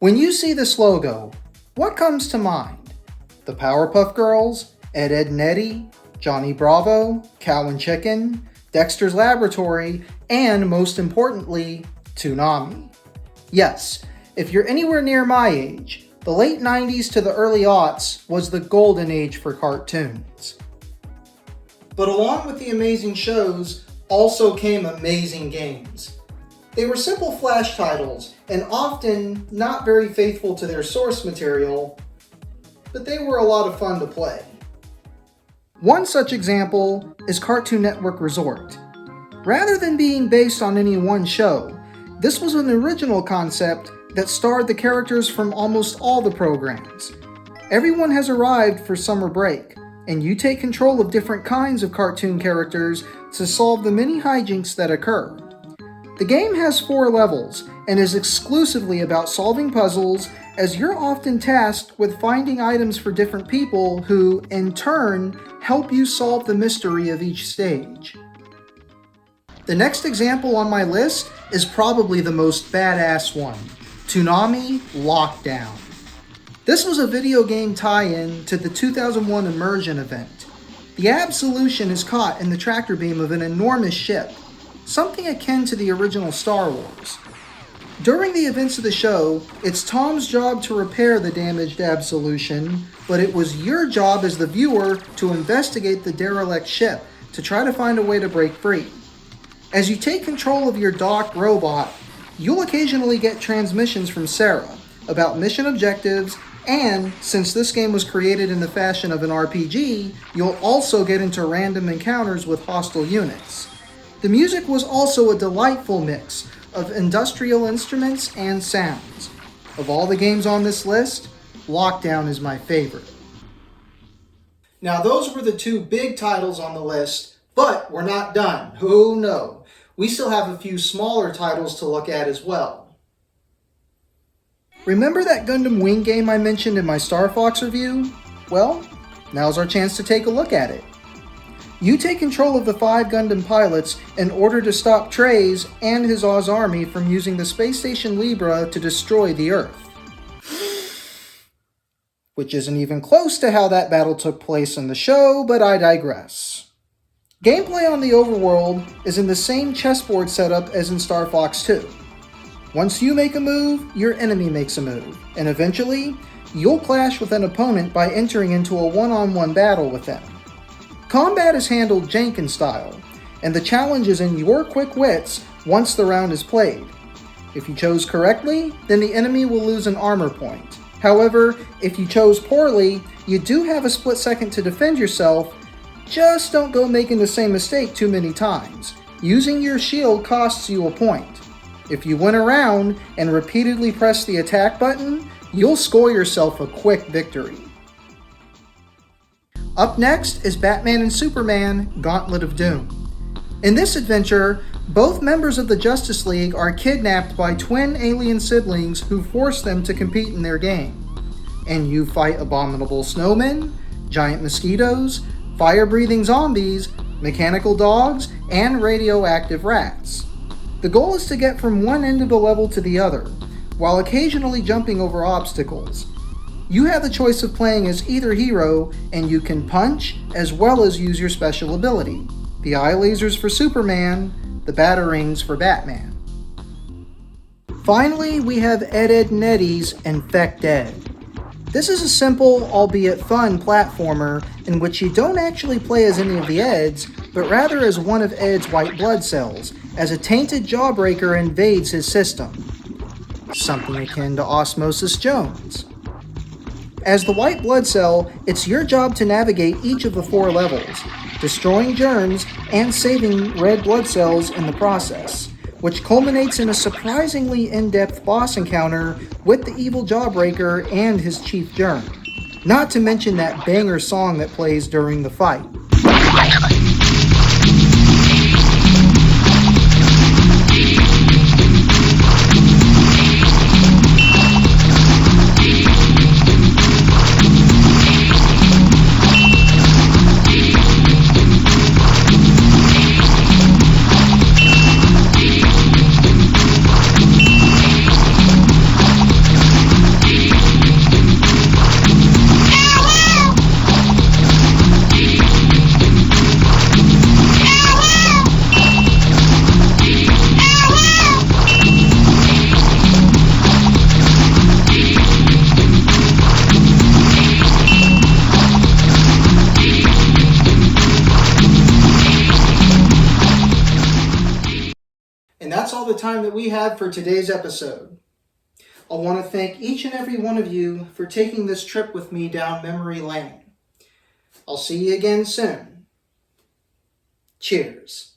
When you see this logo, what comes to mind? The Powerpuff Girls, Ed, Edd n Eddy, Johnny Bravo, Cow and Chicken, Dexter's Laboratory, and most importantly, Toonami. Yes, if you're anywhere near my age, the late 90s to the early aughts was the golden age for cartoons. But along with the amazing shows, also came amazing games. They were simple flash titles, and often not very faithful to their source material, but they were a lot of fun to play. One such example is Cartoon Network Resort. Rather than being based on any one show, this was an original concept that starred the characters from almost all the programs. Everyone has arrived for summer break, and you take control of different kinds of cartoon characters to solve the many hijinks that occur. The game has 4 levels and is exclusively about solving puzzles, as you're often tasked with finding items for different people who, in turn, help you solve the mystery of each stage. The next example on my list is probably the most badass one, Toonami Lockdown. This was a video game tie-in to the 2001 Immersion event. The Absolution is caught in the tractor beam of an enormous ship, something akin to the original Star Wars. During the events of the show, it's Tom's job to repair the damaged Absolution, but it was your job as the viewer to investigate the derelict ship to try to find a way to break free. As you take control of your docked robot, you'll occasionally get transmissions from Sarah about mission objectives, and since this game was created in the fashion of an RPG, you'll also get into random encounters with hostile units. The music was also a delightful mix of industrial instruments and sounds. Of all the games on this list, Lockdown is my favorite. Now those were the 2 big titles on the list, but we're not done. Oh no. We still have a few smaller titles to look at as well. Remember that Gundam Wing game I mentioned in my Star Fox review? Well, now's our chance to take a look at it. You take control of the 5 Gundam pilots in order to stop Treize and his Oz army from using the space station Libra to destroy the Earth. Which isn't even close to how that battle took place in the show, but I digress. Gameplay on the overworld is in the same chessboard setup as in Star Fox 2. Once you make a move, your enemy makes a move, and eventually, you'll clash with an opponent by entering into a one-on-one battle with them. Combat is handled Janken style, and the challenge is in your quick wits once the round is played. If you chose correctly, then the enemy will lose an armor point. However, if you chose poorly, you do have a split second to defend yourself. Just don't go making the same mistake too many times. Using your shield costs you a point. If you win a round and repeatedly press the attack button, you'll score yourself a quick victory. Up next is Batman and Superman: Gauntlet of Doom. In this adventure, both members of the Justice League are kidnapped by twin alien siblings who force them to compete in their game. And you fight abominable snowmen, giant mosquitoes, fire-breathing zombies, mechanical dogs, and radioactive rats. The goal is to get from one end of the level to the other, while occasionally jumping over obstacles. You have the choice of playing as either hero, and you can punch as well as use your special ability. The eye lasers for Superman, the batarangs for Batman. Finally, we have Ed, Edd n Eddy's Infect Ed. This is a simple, albeit fun, platformer in which you don't actually play as any of the Eds, but rather as one of Ed's white blood cells, as a tainted jawbreaker invades his system. Something akin to Osmosis Jones. As the white blood cell, it's your job to navigate each of the 4 levels, destroying germs and saving red blood cells in the process, which culminates in a surprisingly in-depth boss encounter with the evil Jawbreaker and his chief germ. Not to mention that banger song that plays during the fight. all the time that we had for today's episode. I want to thank each and every one of you for taking this trip with me down memory lane. I'll see you again soon. Cheers.